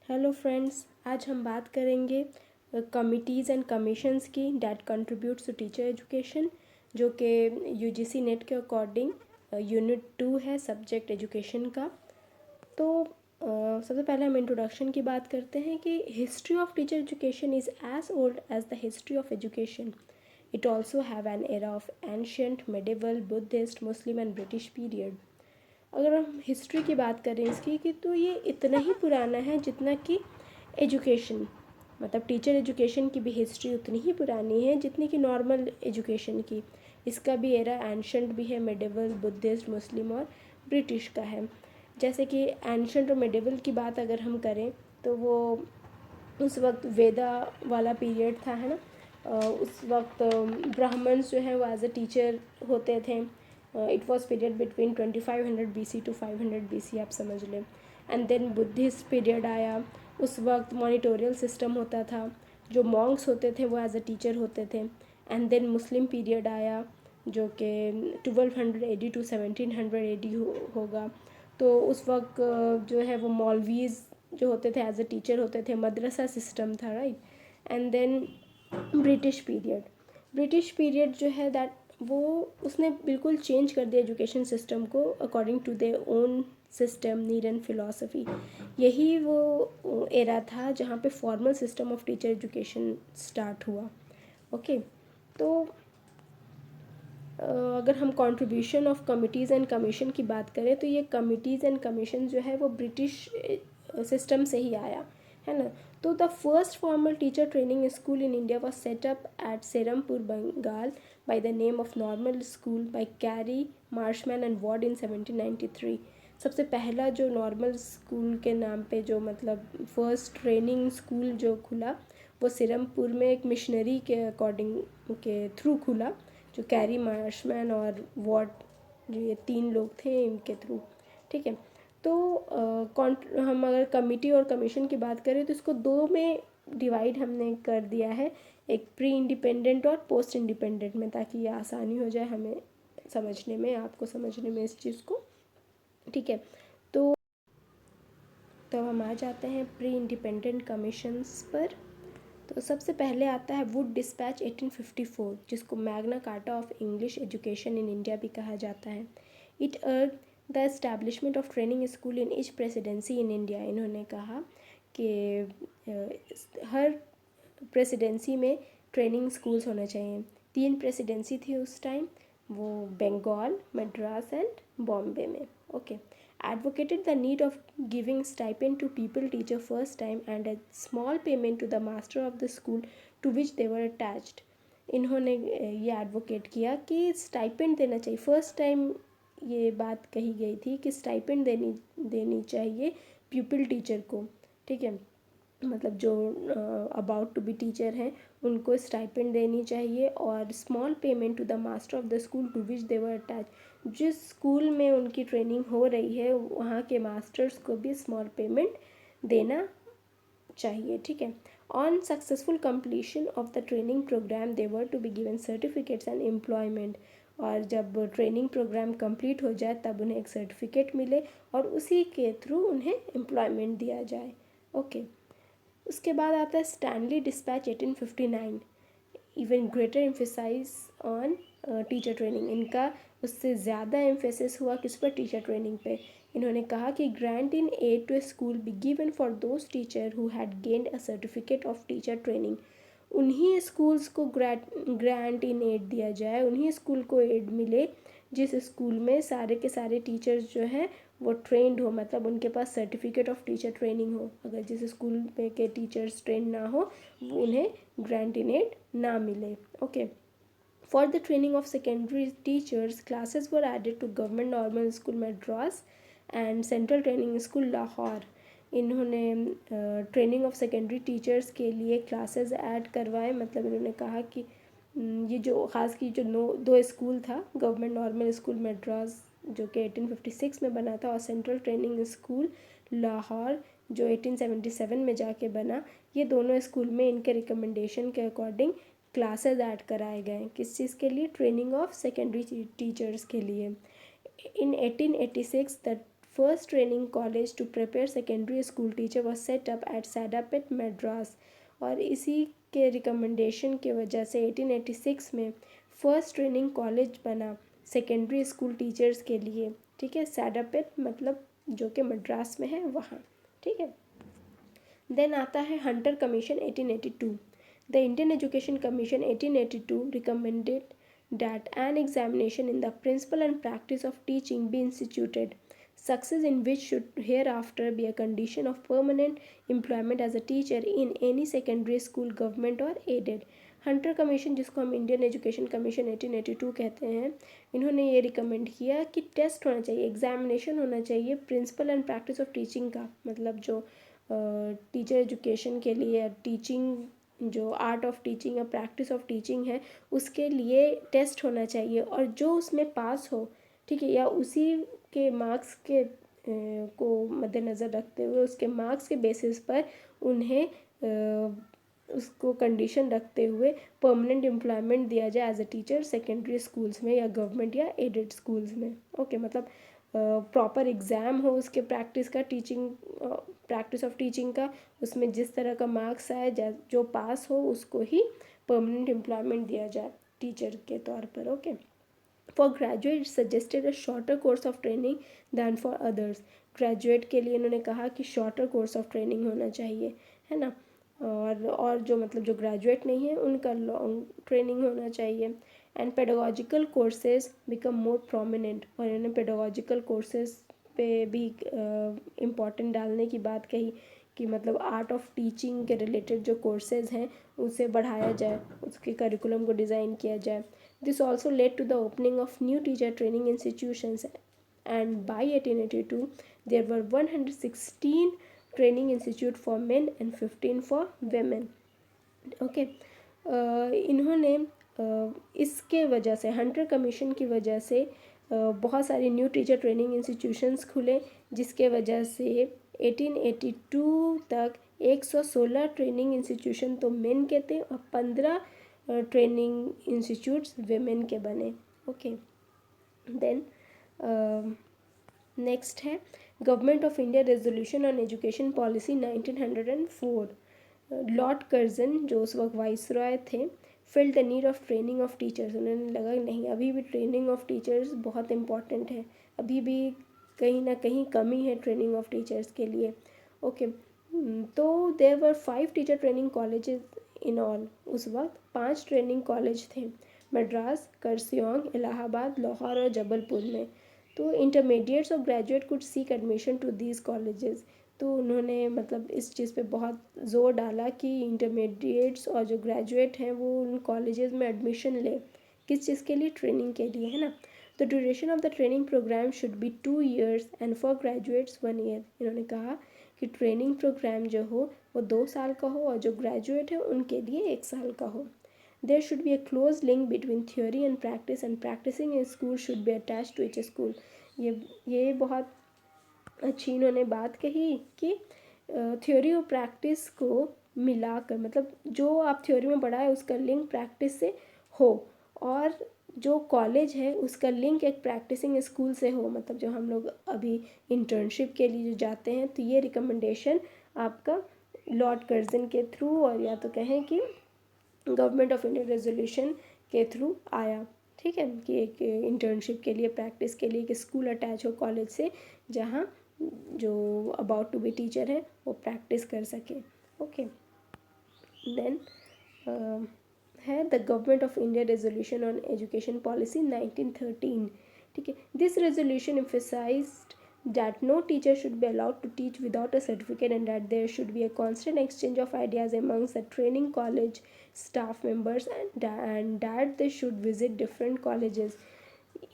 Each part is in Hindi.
हेलो फ्रेंड्स, आज हम बात करेंगे कमिटीज़ एंड कमीशंस की that contributes to teacher education, जो कि यूजीसी नेट के अकॉर्डिंग यूनिट 2 है सब्जेक्ट एजुकेशन का। तो सबसे पहले हम इंट्रोडक्शन की बात करते हैं कि history of teacher education is as old as the history of education. It also have an era of ancient, medieval, Buddhist, Muslim and British period. अगर हम हिस्ट्री की बात करें इसकी कि तो ये इतना ही पुराना है जितना कि एजुकेशन, मतलब टीचर एजुकेशन की भी हिस्ट्री उतनी ही पुरानी है जितनी कि नॉर्मल एजुकेशन की। इसका भी एरा एंशंट भी है, मेडिवल, बुद्धिस्ट, मुस्लिम और ब्रिटिश का है। जैसे कि एंशंट और मेडिवल की बात अगर हम करें तो वो उस वक्त वेदा वाला पीरियड था, है ना। उस वक्त ब्राह्मण्स जो है वो एज अ टीचर होते थे। It was period between 2500 BC to 500 BC, आप समझ लें। एंड देन बुद्धिस्ट पीरियड आया। उस वक्त मॉनिटोरियल सिस्टम होता था, जो मॉन्क्स होते थे वो एज अ टीचर होते थे। एंड देन मुस्लिम पीरियड आया जो कि 1200 AD टू 1700 AD होगा। तो उस वक्त जो है वो मौलवीज़ जो होते थे एज अ टीचर होते थे, मदरसा सिस्टम था, right. And then British period जो है दैट वो उसने बिल्कुल चेंज कर दिया एजुकेशन सिस्टम को according to their own system, need and philosophy. यही वो एरा था जहाँ पे formal system of teacher education start हुआ। ओके। तो अगर हम contribution of committees and commission की बात करें तो ये कमिटीज़ एंड कमीशन जो है वो ब्रिटिश सिस्टम से ही आया है ना। तो the first formal teacher training school in India was set up at Serampore, Bengal by the name of Normal School by Carey, Marshman and Ward in 1793। सबसे पहला जो नॉर्मल स्कूल के नाम पे जो मतलब फर्स्ट ट्रेनिंग स्कूल जो खुला वो सिरमपुर में एक मिशनरी के अकॉर्डिंग के थ्रू खुला, जो कैरी, मार्शमैन और वॉट, जो ये 3 लोग थे इनके थ्रू। ठीक है। तो हम अगर कमिटी और कमीशन की बात करें तो इसको 2 में डिवाइड हमने कर दिया है, एक प्री इंडिपेंडेंट और पोस्ट इंडिपेंडेंट में, ताकि ये आसानी हो जाए हमें समझने में, आपको समझने में इस चीज़ को। ठीक है। तो हम आ जाते हैं प्री इंडिपेंडेंट कमीशंस पर। तो सबसे पहले आता है वुड डिस्पैच 1854, जिसको Magna carta of English education in India भी कहा जाता है। इट अर्ज the establishment of training school in each presidency in India. इन्होंने कहा कि हर प्रेसिडेंसी में ट्रेनिंग स्कूल्स होना चाहिए। 3 प्रेसिडेंसी थी उस टाइम, वो बंगाल, मद्रास एंड बॉम्बे में। Okay. advocated the need of giving stipend to people teacher first time and a small payment to the master of the school to which they were attached। इन्होंने ये एडवोकेट किया कि स्टाइपेंड देना चाहिए फर्स्ट टाइम। ये बात कही गई थी कि स्टाइपेंड देनी चाहिए प्यूपिल टीचर को। ठीक है। मतलब जो अबाउट टू बी टीचर हैं उनको स्टाइपेंड देनी चाहिए, और small payment to the master of the school to which they were attach. जिस स्कूल में उनकी ट्रेनिंग हो रही है वहाँ के मास्टर्स को भी स्मॉल पेमेंट देना चाहिए। ठीक है। On successful completion of the training program they were to be given certificates and employment. और जब ट्रेनिंग प्रोग्राम कंप्लीट हो जाए तब उन्हें एक सर्टिफिकेट मिले और उसी के थ्रू उन्हें एम्प्लॉयमेंट दिया जाए। ओके। उसके बाद आता है Stanley despatch 1859, even greater emphasise on teacher training. इनका उससे ज़्यादा एम्फेसिस हुआ किस पर, टीचर ट्रेनिंग पे। इन्होंने कहा कि grant in aid to school be given for those teacher who had gained a certificate of teacher training. उन्हीं स्कूल्स को ग्रांट इन एड दिया जाए, उन्हीं स्कूल को एड मिले जिस स्कूल में सारे के सारे टीचर्स जो हैं वो ट्रेंड हो, मतलब उनके पास सर्टिफिकेट ऑफ टीचर ट्रेनिंग हो। अगर जिस स्कूल में के टीचर्स ट्रेंड ना हो उन्हें ग्रांट इन एड ना मिले। Okay. For the training of secondary teachers classes were added to government normal school Madras and central training school Lahore. इन्होंने ट्रेनिंग ऑफ सेकेंडरी टीचर्स के लिए क्लासेस ऐड करवाए। मतलब इन्होंने कहा कि ये जो ख़ास की जो 2 स्कूल था, गवर्नमेंट नॉर्मल स्कूल मद्रास जो कि 1856 में बना था, और सेंट्रल ट्रेनिंग स्कूल लाहौर जो 1877 में जाके बना, ये दोनों स्कूल में इनके रिकमेंडेशन के अकॉर्डिंग क्लासेस ऐड कराए गए। किस चीज़ के लिए, ट्रेनिंग ऑफ सेकेंडरी टीचर्स के लिए। इन 1886 the first training college to prepare secondary school teacher was set up at Sadapet, Madras। और इसी के रिकमेंडेशन की वजह से 1886 में फर्स्ट ट्रेनिंग कॉलेज बना सेकेंडरी स्कूल टीचर्स के लिए, ठीक है। सैडापेट मतलब जो कि मद्रास में है वहाँ, ठीक है। देन आता है Hunter commission 1882। The Indian education commission 1882 recommended that an examination in the principle and practice of teaching be instituted, success in which should hereafter be a condition of permanent employment as a teacher in any secondary school, government or aided। Hunter commission, जिसको हम इंडियन एजुकेशन कमीशन 1882 कहते हैं, इन्होंने ये रिकमेंड किया कि टेस्ट होना चाहिए, एग्जामिनेशन होना चाहिए principle and practice of teaching का, मतलब जो टीचर एजुकेशन के लिए टीचिंग, जो आर्ट ऑफ टीचिंग या प्रैक्टिस ऑफ टीचिंग है उसके लिए टेस्ट होना चाहिए, और जो उसमें पास हो, ठीक है, या उसी के मार्क्स के को मद्देनज़र रखते हुए उसके मार्क्स के बेसिस पर उन्हें उसको कंडीशन रखते हुए परमानेंट एम्प्लॉयमेंट दिया जाए as a teacher secondary schools में या गवर्नमेंट या एडेड स्कूल्स में। ओके, मतलब प्रॉपर एग्ज़ाम हो उसके प्रैक्टिस का, टीचिंग प्रैक्टिस ऑफ टीचिंग का, उसमें जिस तरह का मार्क्स आए, जो पास हो उसको ही परमानेंट एम्प्लॉयमेंट दिया जाए टीचर के तौर पर। Okay, for graduate it suggested a shorter course of training than for others. Graduate के लिए इन्होंने कहा कि शॉर्टर कोर्स ऑफ ट्रेनिंग होना चाहिए, है ना, और जो मतलब जो ग्रेजुएट नहीं है उनका लॉन्ग ट्रेनिंग होना चाहिए। And pedagogical courses become more prominent, और इन्होंने पेडागोजिकल कोर्सेज पे भी इम्पॉर्टेंट डालने की बात कही कि मतलब आर्ट ऑफ टीचिंग के रिलेटेड जो कोर्सेज हैं उसे बढ़ाया जाए, उसके करिकुलम को डिज़ाइन किया जाए। This also led to the opening of new teacher training institutions, and by 1882 there were 116 training institute for men and 15 for women. Okay, इन्होंने इसके वजह से, हंटर कमीशन की वजह से बहुत सारे न्यू टीचर ट्रेनिंग इंस्टीट्यूशंस खुले, जिसके वजह से 1882 तक 116 ट्रेनिंग इंस्टीट्यूशन तो मेन के थे और 15 ट्रेनिंग इंस्टीट्यूट्स वेमेन के बने। ओके, देन नेक्स्ट है government of India resolution on education policy 1904। Lord Curzon, जो उस वक्त वाइसरॉय थे, filled the need of training of teachers. उन्होंने लगा नहीं, अभी भी ट्रेनिंग ऑफ टीचर्स बहुत इम्पॉर्टेंट है, अभी भी कहीं ना कहीं कमी है ट्रेनिंग ऑफ टीचर्स के लिए। ओके, तो there were 5 teacher training colleges in all. उस वक्त 5 ट्रेनिंग कॉलेज थे, मद्रास, करसियोंग, इलाहाबाद, लाहौर और जबलपुर में। तो इंटरमीडिएट्स और graduate could seek admission to these colleges. तो उन्होंने मतलब इस चीज़ पे बहुत ज़ोर डाला कि इंटरमीडिएट्स और जो ग्रेजुएट हैं वो उन कॉलेजेस में एडमिशन ले, किस चीज़ के लिए, ट्रेनिंग के लिए, है ना। The duration of the training programme should be 2 years and for graduates 1 year। इन्होंने कहा कि ट्रेनिंग प्रोग्राम जो हो वो 2 साल का हो और जो ग्रेजुएट है उनके लिए 1 साल का हो। There should be a close link between theory and practice and practising in school should be attach to each school. ये बहुत अच्छी इन्होंने बात कही कि थ्योरी और प्रैक्टिस को मिलाकर, मतलब जो आप थ्योरी में पढ़ा है उसका लिंक प्रैक्टिस से हो, और जो कॉलेज है उसका लिंक एक प्रैक्टिसिंग स्कूल से हो, मतलब जो हम लोग अभी इंटर्नशिप के लिए जो जाते हैं। तो ये रिकमेंडेशन आपका लॉर्ड कर्जन के थ्रू, और या तो कहें कि गवर्नमेंट ऑफ इंडिया रेजोल्यूशन के थ्रू आया, ठीक है, कि एक इंटर्नशिप के लिए, प्रैक्टिस के लिए, कि स्कूल अटैच हो कॉलेज से, जहाँ जो अबाउट टू बी टीचर है वो प्रैक्टिस कर सके। ओके, देन है the government of India resolution on education policy 1913, ठीक है। This resolution emphasized that no teacher should be allowed to teach without a certificate and that there should be a constant exchange of ideas amongst the training college staff members and that they should visit different colleges।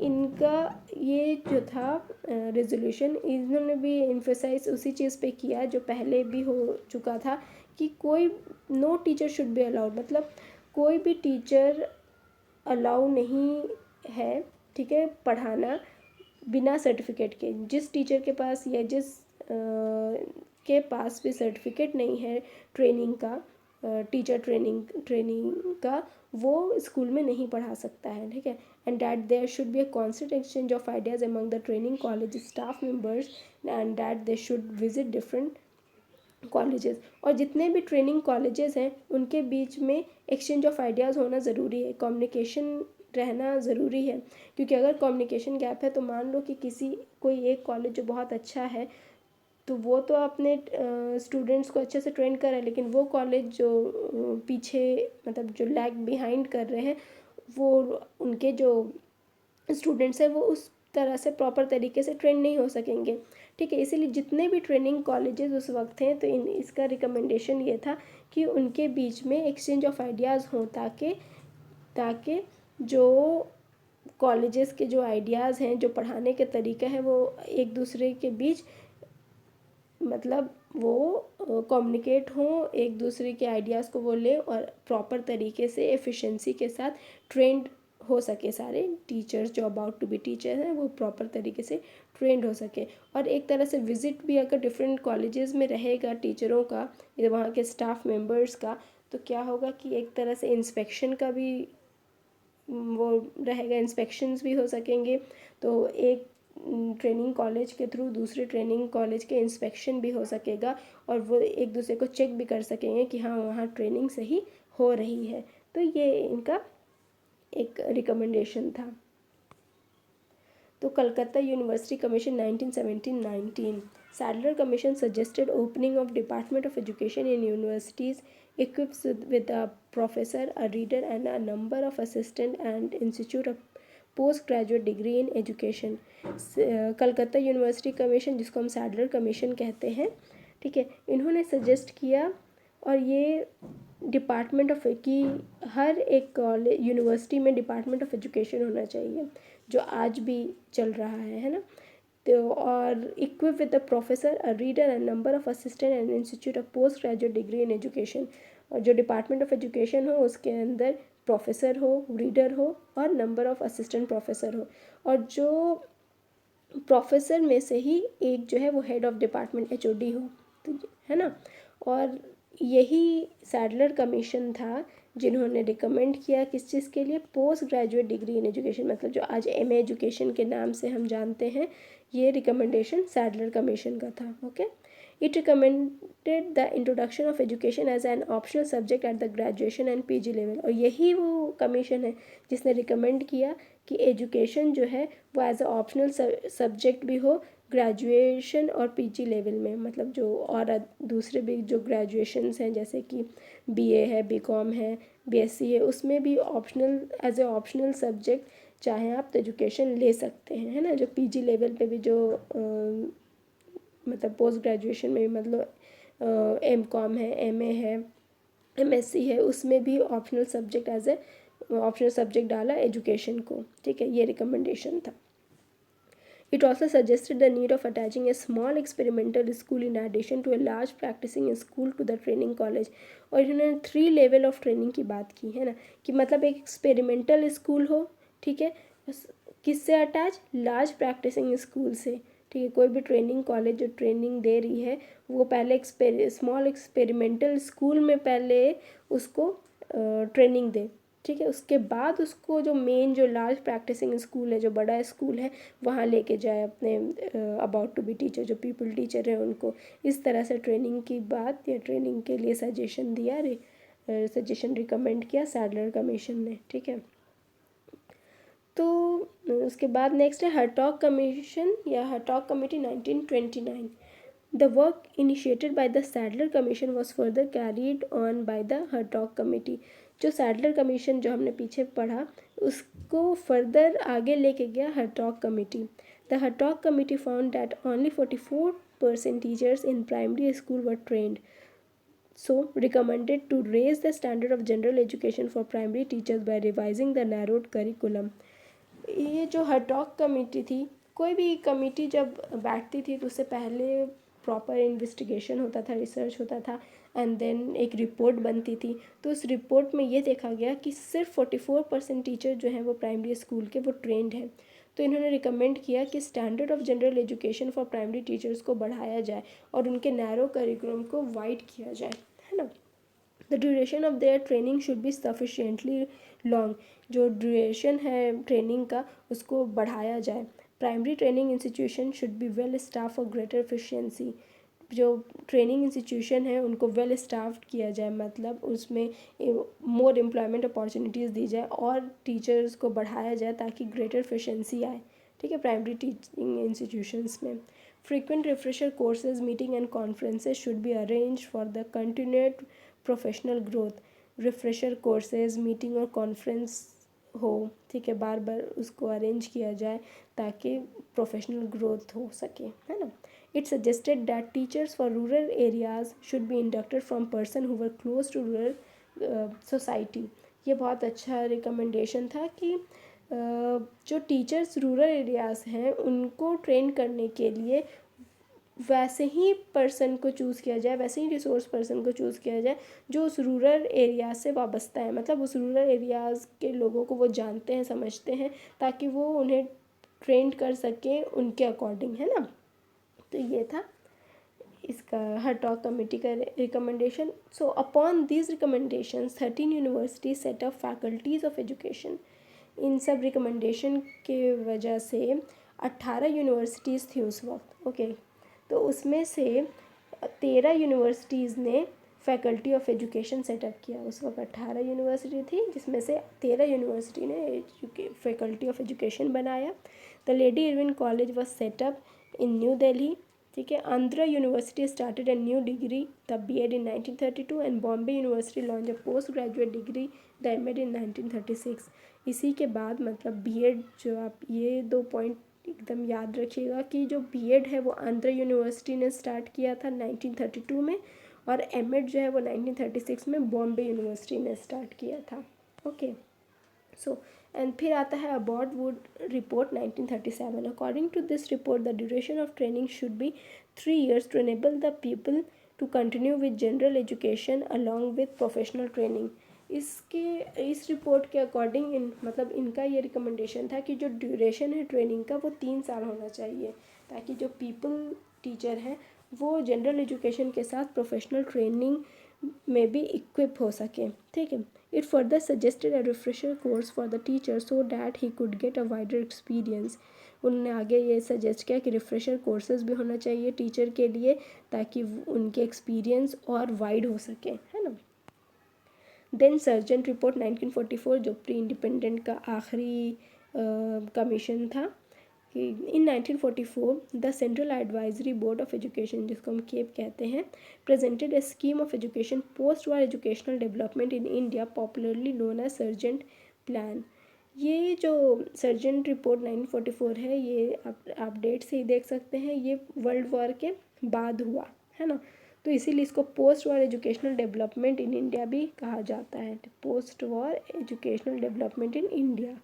इनका ये जो था रेजोल्यूशन, इन्होंने भी इन्फोसाइज उसी चीज़ पे किया जो पहले भी हो चुका था कि कोई no teacher should be allowed, मतलब कोई भी टीचर अलाउ नहीं है, ठीक है, पढ़ाना बिना सर्टिफिकेट के। जिस टीचर के पास या जिस के पास भी सर्टिफिकेट नहीं है ट्रेनिंग का, टीचर ट्रेनिंग का वो स्कूल में नहीं पढ़ा सकता है, ठीक है। And that there should be a constant exchange of ideas among the training college staff members and that they should visit different colleges. और जितने भी ट्रेनिंग कॉलेजेस हैं उनके बीच में एक्सचेंज ऑफ आइडियाज़ होना ज़रूरी है, कम्युनिकेशन रहना ज़रूरी है। क्योंकि अगर कम्युनिकेशन गैप है तो मान लो कि कोई एक कॉलेज जो बहुत अच्छा है तो वो तो अपने स्टूडेंट्स को अच्छे से ट्रेन कर रहा है, लेकिन वो कॉलेज जो पीछे मतलब जो लैग बिहाइंड कर रहे हैं वो उनके जो स्टूडेंट्स हैं वो उस तरह से प्रॉपर तरीके से ट्रेन नहीं हो सकेंगे, ठीक है। इसीलिए जितने भी ट्रेनिंग कॉलेजेस उस वक्त हैं तो इसका रिकमेंडेशन ये था कि उनके बीच में एक्सचेंज ऑफ आइडियाज़ हों ताकि जो कॉलेजेस के जो आइडियाज़ हैं, जो पढ़ाने के तरीका है, वो एक दूसरे के बीच मतलब वो कम्युनिकेट हों, एक दूसरे के आइडियाज़ को वो लें और प्रॉपर तरीके से एफिशिएंसी के साथ ट्रेंड हो सके। सारे टीचर्स जो अबाउट टू बी टीचर हैं वो प्रॉपर तरीके से ट्रेंड हो सके। और एक तरह से विज़िट भी अगर डिफरेंट कॉलेजेस में रहेगा टीचरों का या वहाँ के स्टाफ मेंबर्स का, तो क्या होगा कि एक तरह से इंस्पेक्शन का भी वो रहेगा, इंस्पेक्शंस भी हो सकेंगे। तो एक ट्रेनिंग कॉलेज के थ्रू दूसरे ट्रेनिंग कॉलेज के इंस्पेक्शन भी हो सकेगा और वो एक दूसरे को चेक भी कर सकेंगे कि हाँ वहाँ ट्रेनिंग सही हो रही है। तो ये इनका एक रिकमेंडेशन था। तो Calcutta university commission 1917-19 Sadler commission suggested opening of department of education in universities equipped with a professor, a reader and a number of assistant and institute of post graduate degree in education. Calcutta university commission जिसको हम सैडलर कमीशन कहते हैं, ठीक है, इन्होंने सजेस्ट किया और ये डिपार्टमेंट ऑफ कि हर एक कॉलेज यूनिवर्सिटी में डिपार्टमेंट ऑफ एजुकेशन होना चाहिए जो आज भी चल रहा है ना। तो और equip with the professor, a reader and number of assistant and institute of post graduate degree in education. और जो डिपार्टमेंट ऑफ एजुकेशन हो उसके अंदर प्रोफेसर हो, रीडर हो और नंबर ऑफ असिस्टेंट प्रोफेसर हो। और जो प्रोफेसर में से ही एक जो है वो हेड ऑफ डिपार्टमेंट एचओडी हो, तो है ना। और यही सैडलर कमीशन था जिन्होंने रिकमेंड किया किस चीज़ के लिए, post graduate degree in education, मतलब जो आज एमए एजुकेशन के नाम से हम जानते हैं, ये रिकमेंडेशन सैडलर कमीशन का था। Okay, it recommended the introduction of education as an optional subject at the graduation and PG level. और यही वो कमीशन है जिसने रिकमेंड किया कि एजुकेशन जो है वो एज अ ऑप्शनल सब्जेक्ट भी हो ग्रेजुएशन और पीजी लेवल में, मतलब जो और दूसरे भी जो ग्रेजुएशंस हैं जैसे कि बीए है, बीकॉम है, बीएससी है, उसमें भी optional as a optional subject चाहे आप तो एजुकेशन ले सकते हैं, है ना। जो पीजी लेवल पे भी जो मतलब पोस्ट ग्रेजुएशन में मतलब एमकॉम है, एमए है, एमएससी है, उसमें भी optional subject as a optional subject डाला एजुकेशन को, ठीक है, ये रिकमेंडेशन था। It also suggested the need of attaching a small experimental school in addition to a large practicing school to the training college। और इन्होंने 3 लेवल ऑफ ट्रेनिंग की बात की है ना, कि मतलब एक एक्सपेरिमेंटल स्कूल हो, ठीक है, किससे अटैच, लार्ज प्रैक्टिसिंग स्कूल से, ठीक है। कोई भी ट्रेनिंग कॉलेज जो ट्रेनिंग दे रही है वो पहले स्मॉल एक्सपेरिमेंटल स्कूल में पहले उसको ट्रेनिंग दे, ठीक है। उसके बाद उसको जो मेन जो लार्ज प्रैक्टिसिंग स्कूल है, जो बड़ा स्कूल है, वहाँ लेके जाए अपने अबाउट टू बी टीचर, जो पीपल टीचर हैं उनको। इस तरह से ट्रेनिंग की बात या ट्रेनिंग के लिए सजेशन दिया, सजेशन रिकमेंड किया सैडलर कमीशन ने, ठीक है। तो उसके बाद नेक्स्ट है हर्टॉग कमीशन या हर्टॉग committee 1929। The work initiated by the Sadler Commission was further carried on by the Hartog Committee। जो सैडलर कमीशन जो हमने पीछे पढ़ा उसको फर्दर आगे लेके गया Hartog committee. The Hartog committee found that only 44% teachers in primary school were trained, so recommended to raise the standard of general education for primary teachers by revising the narrowed curriculum। ये जो हर्टॉग कमेटी थी, कोई भी कमेटी जब बैठती थी तो उससे पहले प्रॉपर इन्वेस्टिगेशन होता था, रिसर्च होता था एंड देन एक रिपोर्ट बनती थी। तो उस रिपोर्ट में ये देखा गया कि सिर्फ 44% टीचर जो हैं वो प्राइमरी स्कूल के वो ट्रेंड हैं। तो इन्होंने रिकमेंड किया कि standard of general education for primary teachers को बढ़ाया जाए और उनके नैरो करिकुलम को वाइड किया जाए, है ना। The duration of their training should B sufficiently long, जो ड्यूरेशन है ट्रेनिंग का उसको बढ़ाया जाए। Primary training institution should be well staff for greater efficiency, जो ट्रेनिंग इंस्टीट्यूशन है उनको वेल स्टाफ्ड किया जाए, मतलब उसमें मोर एम्प्लॉयमेंट अपॉर्चुनिटीज़ दी जाए और टीचर्स को बढ़ाया जाए ताकि ग्रेटर एफिशिएंसी आए। ठीक है, प्राइमरी टीचिंग इंस्टीट्यूशंस में frequent refresher courses, meeting and conferences should be arranged for the continued professional growth. Refresher courses, meeting और कॉन्फ्रेंस हो, ठीक है, बार बार उसको अरेंज किया जाए ताकि प्रोफेशनल ग्रोथ हो सके, है ना। It suggested that teachers for rural areas should be inducted from person who were close to rural society. ये बहुत अच्छा रिकमेंडेशन था कि जो टीचर्स रूरल एरियाज़ हैं उनको ट्रेन करने के लिए वैसे ही पर्सन को चूज़ किया जाए, वैसे ही रिसोर्स पर्सन को चूज़ किया जाए जो उस रूरल एरिया से वाबस्ता है, मतलब उस रूरल एरियाज़ के लोगों को वो जानते हैं, समझते हैं, ताकि वो उन्हें ट्रेंड कर सकें उनके अकॉर्डिंग, है ना। तो ये था इसका हर टॉक कमेटी का recommendation. So upon these recommendations 13 university set up faculties of education. इन सब रिकमेंडेशन के वजह से 18 यूनिवर्सिटीज़ थी उस वक्त, ओके। तो उसमें से 13 यूनिवर्सिटीज़ ने फैकल्टी ऑफ एजुकेशन सेटअप किया। उस वक्त 18 यूनिवर्सिटी थी जिसमें से 13 यूनिवर्सिटी ने फैकल्टी ऑफ एजुकेशन बनाया। The lady Irwin college was setup in new Delhi, ठीक है। Andhra university started a new degree the BEd in 1932 and Bombay university launch a post graduate degree the MAd in 1936। इसी के बाद मतलब BEd, जो आप ये 2 पॉइंट एकदम याद रखिएगा कि जो BEd है वो आंध्रा यूनिवर्सिटी ने स्टार्ट किया था 1932 में, और MAd जो है वो 1936 में बॉम्बे यूनिवर्सिटी ने स्टार्ट किया था, ओके। सो एंड फिर आता है Abbott Wood report 1937। According to this report the duration of training should be 3 years to enable the people to continue with general education along with professional training. इस रिपोर्ट के अकॉर्डिंग मतलब इनका ये रिकमेंडेशन था कि जो ड्यूरेशन है ट्रेनिंग का वो 3 साल होना चाहिए, ताकि जो पीपल टीचर हैं वो जनरल एजुकेशन के साथ प्रोफेशनल ट्रेनिंग में भी इक्विप हो सके, ठीक है। It further suggested a refresher course for the teacher so that he could get a wider experience. उन्होंने आगे ये सजेस्ट किया कि रिफ्रेशर कोर्सेज भी होना चाहिए टीचर के लिए ताकि उनके एक्सपीरियंस और वाइड हो सके, है ना। देन सर्जेंट रिपोर्ट 1944, जो प्री इंडिपेंडेंट का आखिरी कमीशन था, कि in 1944 the central advisory board of education, जिसको हम केप कहते हैं, presented a scheme of education post war educational development in India popularly known as Sargent plan. ये जो सर्जेंट रिपोर्ट 1944 है, ये आप डेट से ही देख सकते हैं, ये वर्ल्ड वॉर के बाद हुआ, है ना। तो इसीलिए इसको post war educational development in India भी कहा जाता है, post war educational development in India,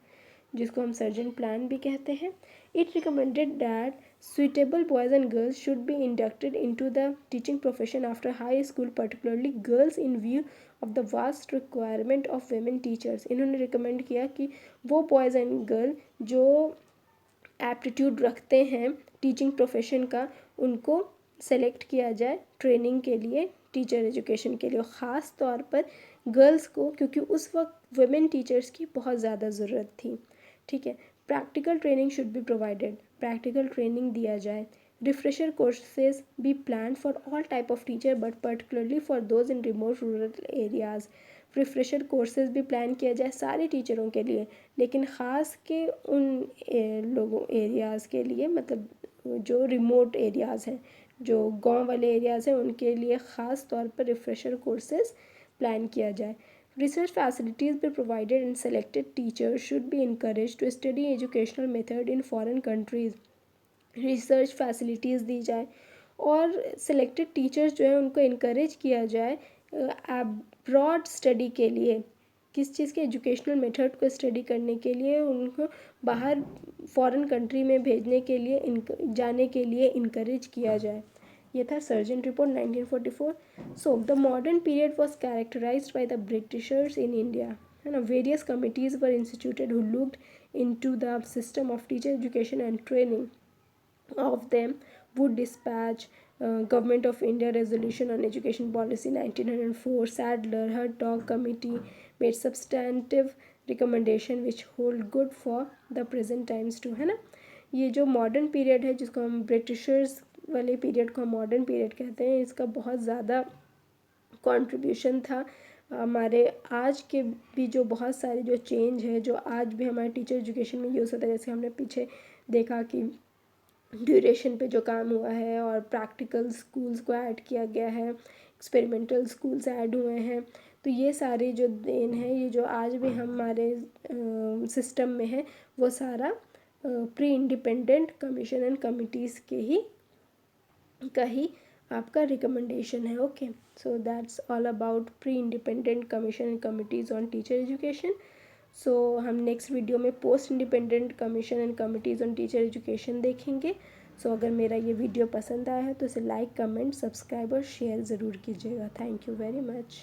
जिसको हम सर्जेंट प्लान भी कहते हैं। It recommended that suitable boys and girls should be inducted into the teaching profession after high school, particularly girls, in view of the vast requirement of women teachers। इन्होंने रिकमेंड किया कि वो बॉयज़ एंड गर्ल जो एप्टीट्यूड रखते हैं टीचिंग प्रोफेशन का, उनको सेलेक्ट किया जाए ट्रेनिंग के लिए, टीचर एजुकेशन के लिए, ख़ास तौर पर गर्ल्स को, क्योंकि उस वक्त वुमेन टीचर्स की बहुत ज़्यादा ज़रूरत थी, ठीक है। Practical training should be provided, practical training दिया जाए। Refresher courses be plan for all type of teacher but particularly for those in remote rural areas. Refresher courses भी प्लान किया जाए सारे टीचरों के लिए, लेकिन ख़ास के उन लोगों एरियाज़ के लिए, मतलब जो रिमोट एरियाज़ हैं, जो गांव वाले एरियाज़ हैं, उनके लिए ख़ास तौर पर रिफ्रेशर कोर्सेज प्लान किया जाए। Research facilities be provided and selected teachers should be encouraged to study educational method in foreign countries। Research facilities दी जाए और सेलेक्टेड टीचर्स जो है उनको इनक्रेज किया जाए अब्रॉड स्टडी के लिए, किस चीज़ के, एजुकेशनल मेथड को स्टडी करने के लिए उनको बाहर फॉरेन कंट्री में भेजने के लिए जाने के लिए इनक्रेज किया जाए। ये था Sargent report 1944। So the modern period was characterised by the Britishers in India, है ना। Various committees were instituted who looked into the system of teacher education and training. Of them, Wood Dispatch, government of India resolution on education policy 1904, Sadler Hartog committee made substantive recommendation which hold good for the present times too, है ना। ये जो मॉडर्न पीरियड है जिसको हम ब्रिटिशर्स वाले पीरियड को हम मॉडर्न पीरियड कहते हैं, इसका बहुत ज़्यादा कंट्रीब्यूशन था हमारे आज के भी जो बहुत सारे जो चेंज है जो आज भी हमारे टीचर एजुकेशन में यूज़ होता है। जैसे हमने पीछे देखा कि ड्यूरेशन पे जो काम हुआ है और प्रैक्टिकल स्कूल्स को ऐड किया गया है, एक्सपेरिमेंटल स्कूल्स ऐड हुए हैं, तो ये सारे जो देन है, ये जो आज भी हमारे सिस्टम में है, वो सारा pre independent commission and committees के ही का ही आपका रिकमेंडेशन है। Okay, so that's all about pre independent commission and committees on teacher education. So हम नेक्स्ट वीडियो में post independent commission and committees on teacher education देखेंगे। सो अगर मेरा ये वीडियो पसंद आया है तो इसे लाइक, कमेंट, सब्सक्राइब और शेयर ज़रूर कीजिएगा। Thank you very much.